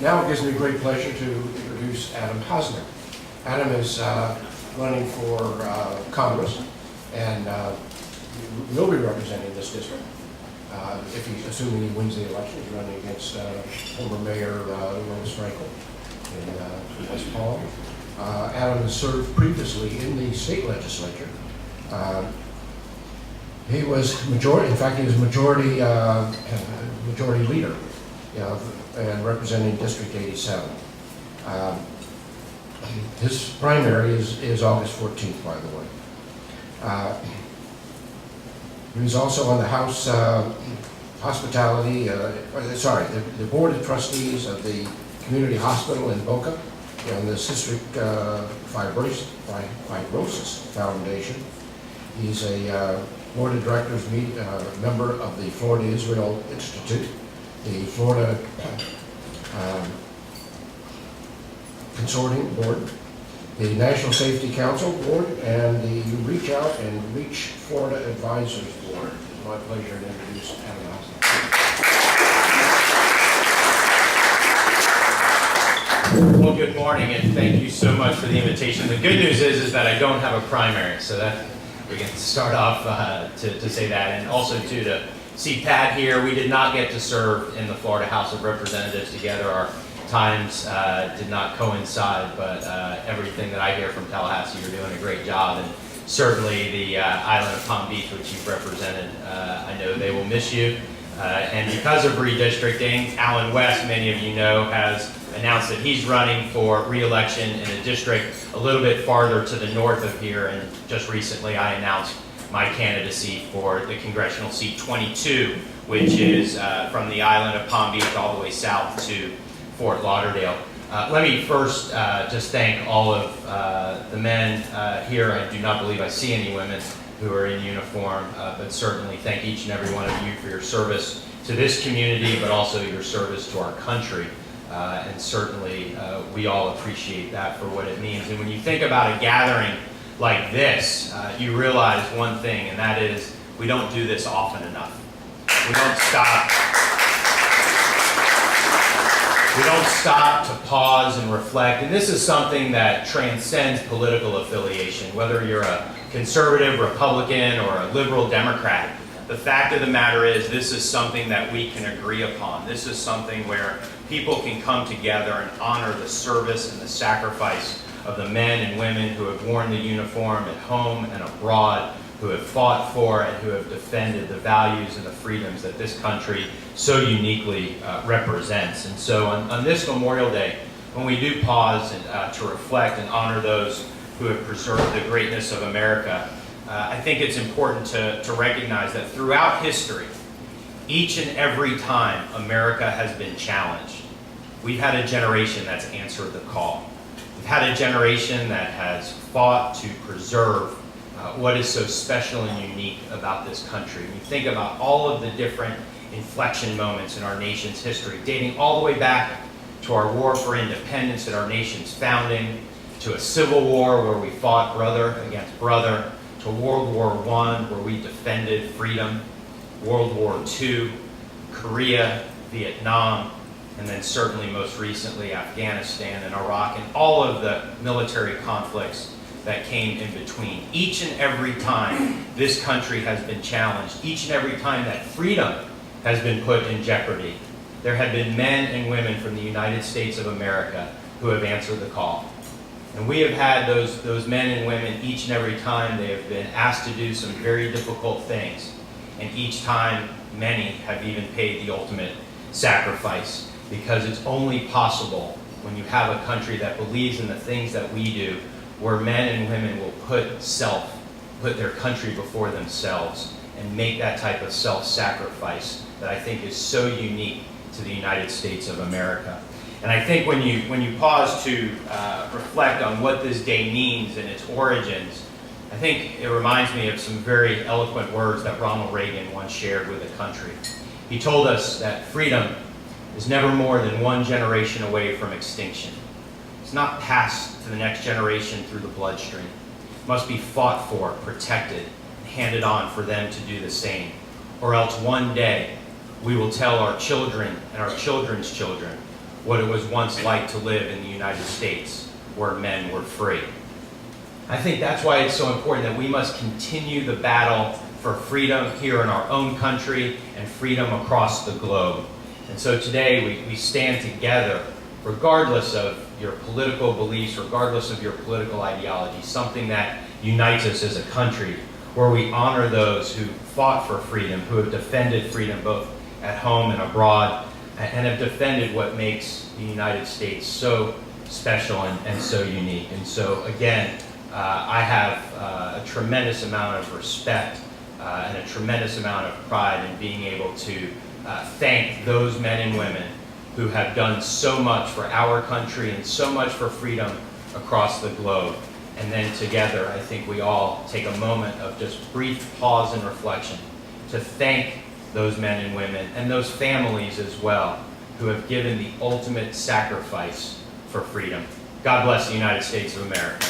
Now it gives me great pleasure to introduce Adam Hasner. Adam is running for Congress and will be representing this district. Assuming he wins the election, he's running against former Mayor Rose Frankel in West Palm. Adam has served previously in the state legislature. He was majority leader, and representing District 87. His primary is August 14th, by the way. He was also on the House the Board of Trustees of the Community Hospital in Boca and the Cystic Fibrosis Foundation. He's a Board of Directors member of the Florida Israel Institute, the Florida Consortium Board, the National Safety Council Board, and the Reach Out and Reach Florida Advisors Board. It's my pleasure to introduce Adam Hasner. Well, good morning, and thank you so much for the invitation. The good news is that I don't have a primary, so that we can start off to say that, and also too to see Pat here. We did not get to serve in the Florida House of Representatives together. Our times did not coincide, but everything that I hear from Tallahassee, you're doing a great job, and certainly the island of Palm Beach, which you've represented, I know they will miss you. And because of redistricting, Alan West, many of you know, has announced that he's running for re-election in a district a little bit farther to the north of here, and just recently I announced my candidacy for the congressional seat 22, which is from the island of Palm Beach all the way south to Fort Lauderdale. Let me first just thank all of the men here. I do not believe I see any women who are in uniform, but certainly thank each and every one of you for your service to this community, but also your service to our country. And certainly we all appreciate that for what it means. And when you think about a gathering like this, you realize one thing, and that is we don't do this often enough. We don't stop to pause and reflect. And this is something that transcends political affiliation, whether you're a conservative, Republican, or a liberal Democrat. The fact of the matter is this is something that we can agree upon. This is something where people can come together and honor the service and the sacrifice of the men and women who have worn the uniform at home and abroad, who have fought for and who have defended the values and the freedoms that this country so uniquely represents. And so on this Memorial Day, when we do pause and, to reflect and honor those who have preserved the greatness of America, I think it's important to recognize that throughout history, each and every time America has been challenged, we've had a generation that's answered the call. We've had a generation that has fought to preserve what is so special and unique about this country. When you think about all of the different inflection moments in our nation's history, dating all the way back to our war for independence at our nation's founding, to a civil war where we fought brother against brother, to World War I where we defended freedom, World War II, Korea, Vietnam, and then certainly most recently Afghanistan and Iraq, and all of the military conflicts that came in between. Each and every time this country has been challenged, each and every time that freedom has been put in jeopardy, there have been men and women from the United States of America who have answered the call. And we have had those men and women each and every time. They have been asked to do some very difficult things. And each time, many have even paid the ultimate sacrifice, because it's only possible when you have a country that believes in the things that we do, where men and women will put their country before themselves and make that type of self-sacrifice that I think is so unique to the United States of America. And I think when you pause to reflect on what this day means and its origins, I think it reminds me of some very eloquent words that Ronald Reagan once shared with the country. He told us that freedom is never more than one generation away from extinction. It's not passed to the next generation through the bloodstream. It must be fought for, protected, and handed on for them to do the same. Or else one day we will tell our children and our children's children what it was once like to live in the United States, where men were free. I think that's why it's so important that we must continue the battle for freedom here in our own country and freedom across the globe. And so today we stand together, regardless of your political beliefs, regardless of your political ideology, something that unites us as a country, where we honor those who fought for freedom, who have defended freedom both at home and abroad, and have defended what makes the United States so special and so unique. And so again, I have a tremendous amount of respect and a tremendous amount of pride in being able to thank those men and women who have done so much for our country and so much for freedom across the globe. And then together, I think we all take a moment of just brief pause and reflection to thank those men and women and those families as well who have given the ultimate sacrifice for freedom. God bless the United States of America.